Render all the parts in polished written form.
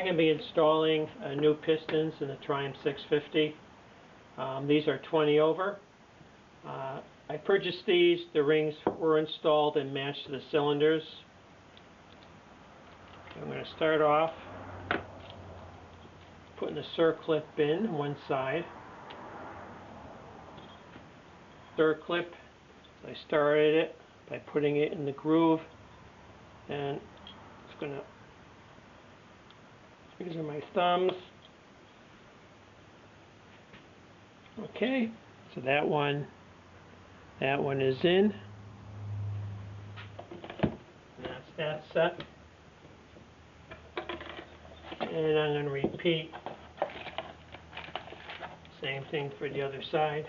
going to be installing new pistons in the Triumph 650. These are 20 over. I purchased these. The rings were installed and matched to the cylinders. I'm going to start off putting the circlip in one side. Circlip, I started it by putting it in the groove, and it's going to, these are my thumbs. Okay, so that one is in. That's that set. And I'm going to repeat same thing for the other side.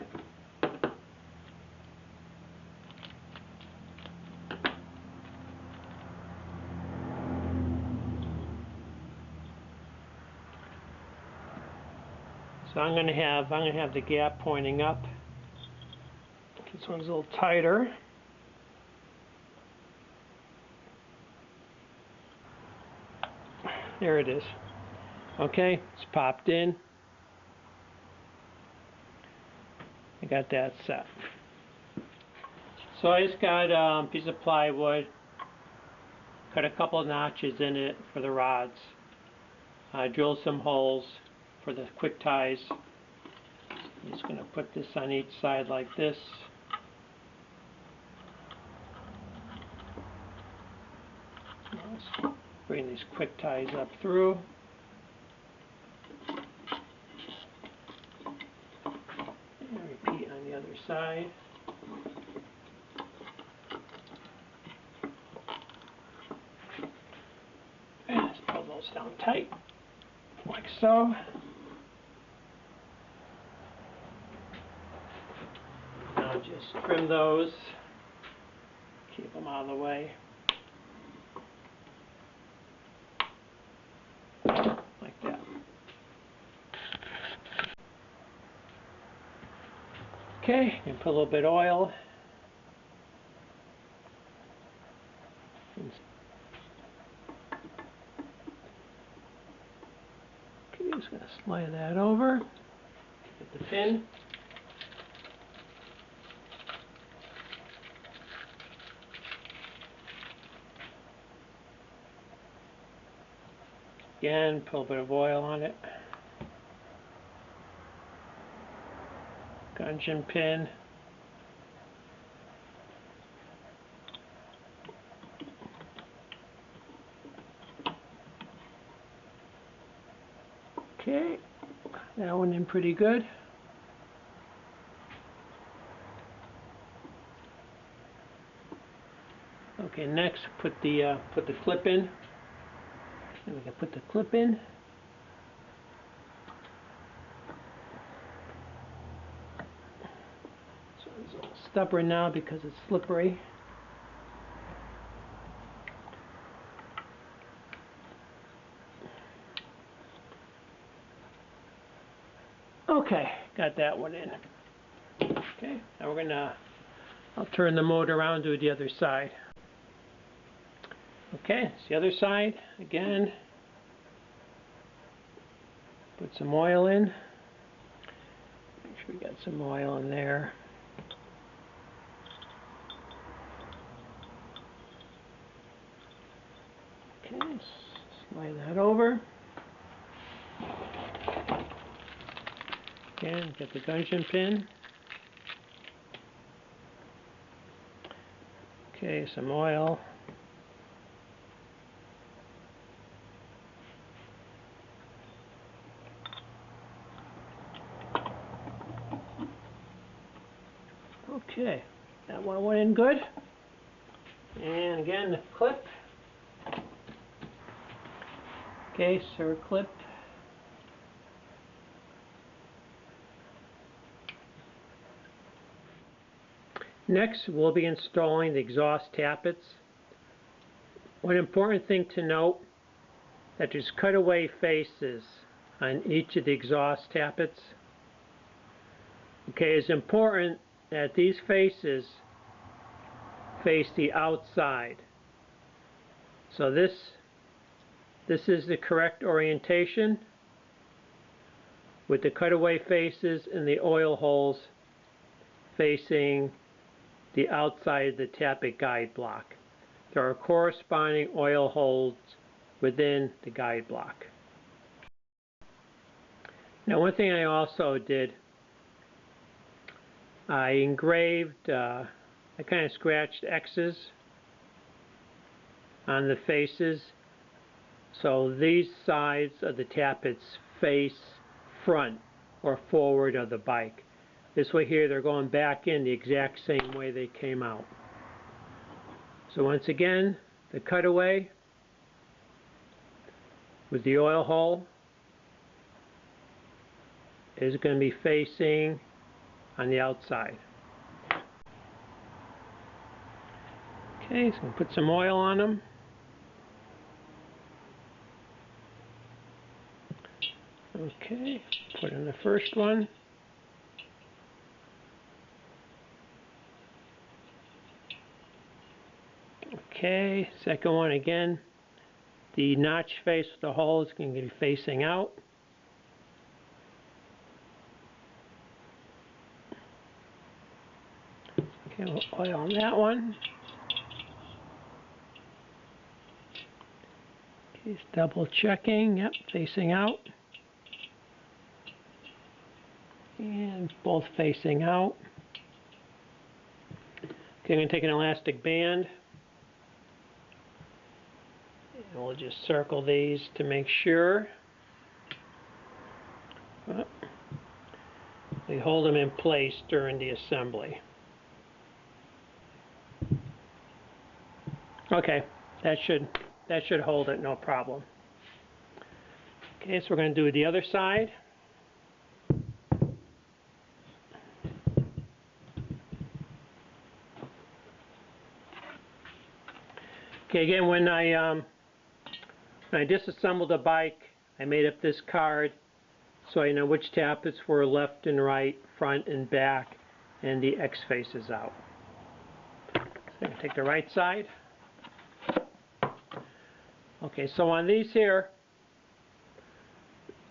So I'm going to have the gap pointing up. This one's a little tighter. There it is. Okay, it's popped in. I got that set. So I just got a piece of plywood, cut a couple of notches in it for the rods. I drilled some holes for the quick ties. I'm just going to put this on each side like this. Let's bring these quick ties up through. And repeat on the other side. And just pull those down tight, like so. Now just trim those, keep them out of the way. Like that. Okay, and put a little bit of oil. Okay, just going to slide that over. Get the pin. Again, put a bit of oil on it. Gungeon pin. Okay, that one in pretty good. Okay, next put the clip in. And we can put the clip in. So it's a little stubborn now because it's slippery. Okay, got that one in. Okay, now I'll turn the motor around, do the other side. Okay, it's the other side again. Put some oil in. Make sure we got some oil in there. Okay, slide that over. Again, get the gungeon pin. Okay, some oil. Okay, that one went in good. And again, the clip. Okay, circlip. Next, we'll be installing the exhaust tappets. One important thing to note, that there's cutaway faces on each of the exhaust tappets. Okay, it's important that these faces face the outside. So this this is the correct orientation with the cutaway faces and the oil holes facing the outside of the tappet guide block. There are corresponding oil holes within the guide block. Now, one thing I also did, I engraved, I kind of scratched X's on the faces, so these sides of the tappets face front or forward of the bike. This way here they're going back in the exact same way they came out. So once again, the cutaway with the oil hole is going to be facing on the outside. Okay, so I'm going to put some oil on them. Okay, put in the first one. Okay, second one again. The notch face with the hole is going to be facing out. Okay, we'll oil on that one. Okay, just double checking. Yep, facing out. And both facing out. Okay, I'm going to take an elastic band. And we'll just circle these to make sure. We hold them in place during the assembly. Okay, that should hold it, no problem. Okay, so we're going to do the other side. Okay, again, when I disassembled the bike, I made up this card so I know which tappets were left and right, front and back, and the X faces out. So I'm going to take the right side. Okay, so on these here,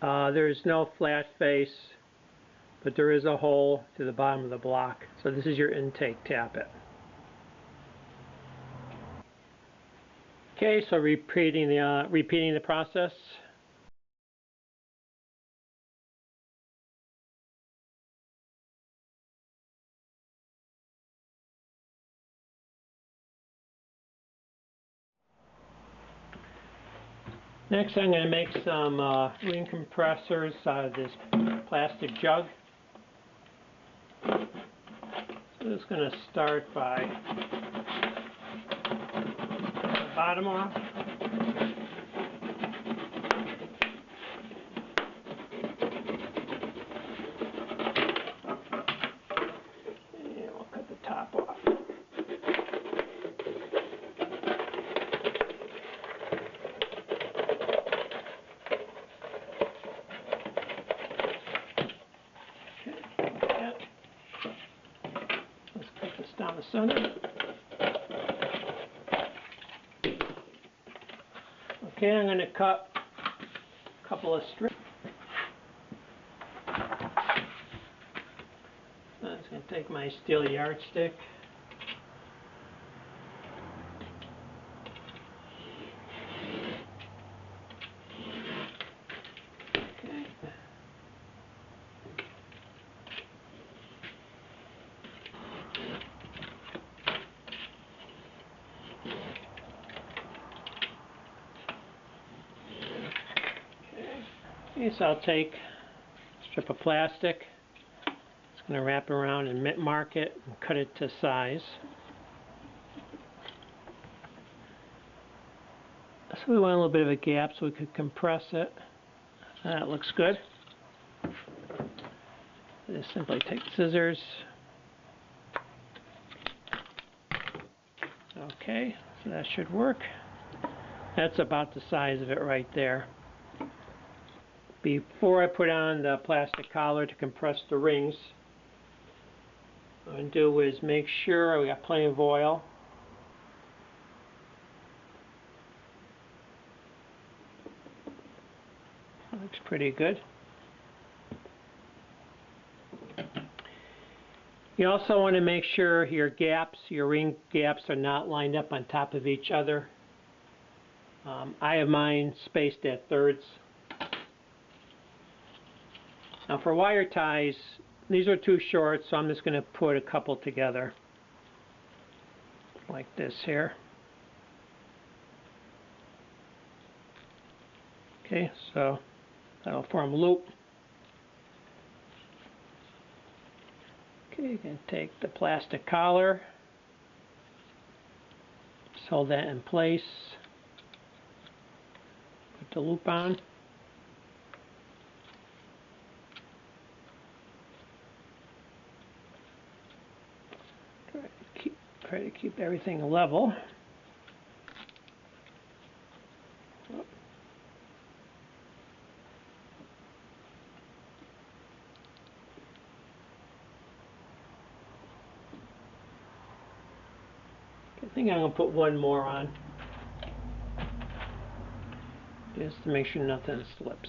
there's no flat face, but there is a hole to the bottom of the block. So this is your intake tappet. Okay, so repeating the process. Next, I'm going to make some ring compressors out of this plastic jug. So I'm just going to start by taking the bottom off. And we'll cut the top off. Let's cut this down the center. Okay, I'm going to cut a couple of strips. I'm just going to take my steel yardstick. Okay. Okay, so I'll take a strip of plastic. It's going to wrap around and mark it and cut it to size. So we want a little bit of a gap so we could compress it. That looks good. Just simply take scissors. Okay, so that should work. That's about the size of it right there. Before I put on the plastic collar to compress the rings, what I'm going to do is make sure we got plenty of oil. pretty good. You also want to make sure your gaps, your ring gaps, are not lined up on top of each other. I have mine spaced at thirds. Now for wire ties, these are too short, so I'm just going to put a couple together like this here. Okay, so that'll form a loop. Okay, you can take the plastic collar, just hold that in place, put the loop on. Try to keep everything level. I think I'm going to put one more on, just to make sure nothing slips.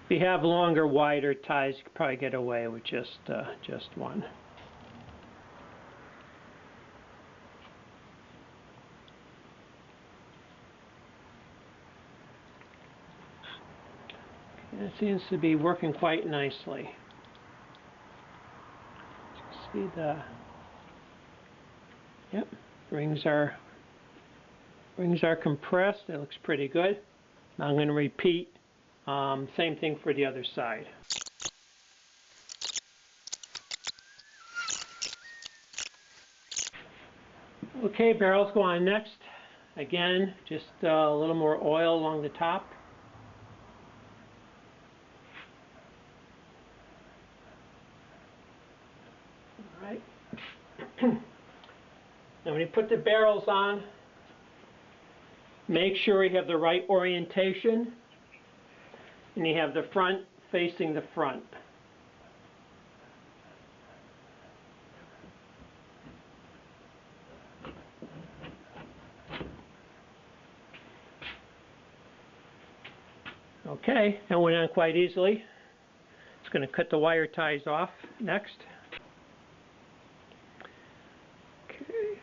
If you have longer, wider ties, you could probably get away with just one. Okay, it seems to be working quite nicely. See the rings are compressed. It looks pretty good. Now I'm going to repeat same thing for the other side. Okay, barrels go on next. Again, just a little more oil along the top. All right. Now when you put the barrels on, make sure you have the right orientation and you have the front facing the front. Okay, that went on quite easily. It's going to cut the wire ties off next. Okay.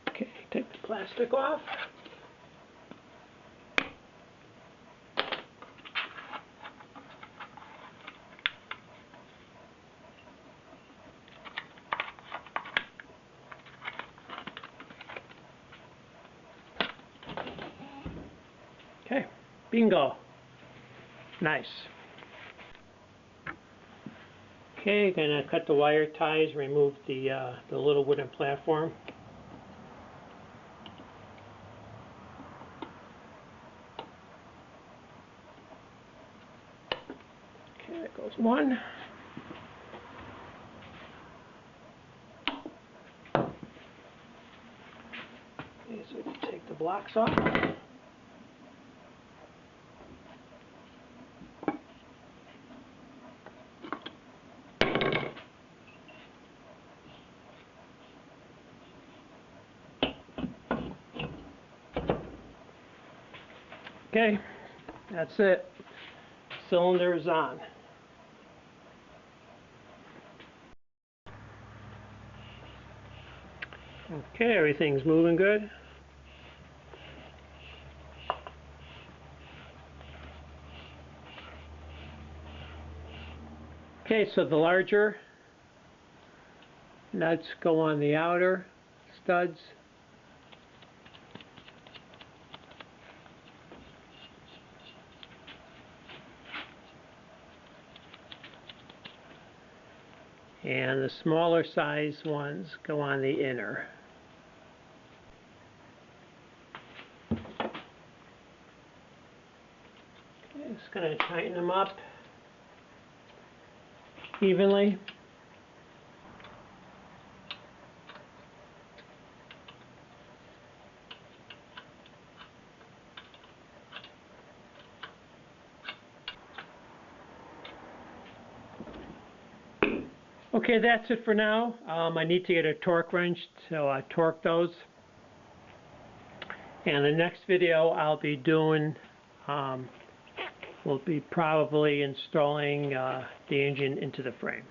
Okay, take the plastic off. Okay, bingo. Nice. Okay, gonna cut the wire ties, remove the little wooden platform. Okay, that goes one. Okay, so we can take the blocks off. Okay, that's it. Cylinder's on. Okay, everything's moving good. Okay, so the larger nuts go on the outer studs. And the smaller size ones go on the inner. Okay, just going to tighten them up. evenly. Okay, that's it for now. I need to get a torque wrench to torque those. And the next video I'll be doing will be probably installing the engine into the frame.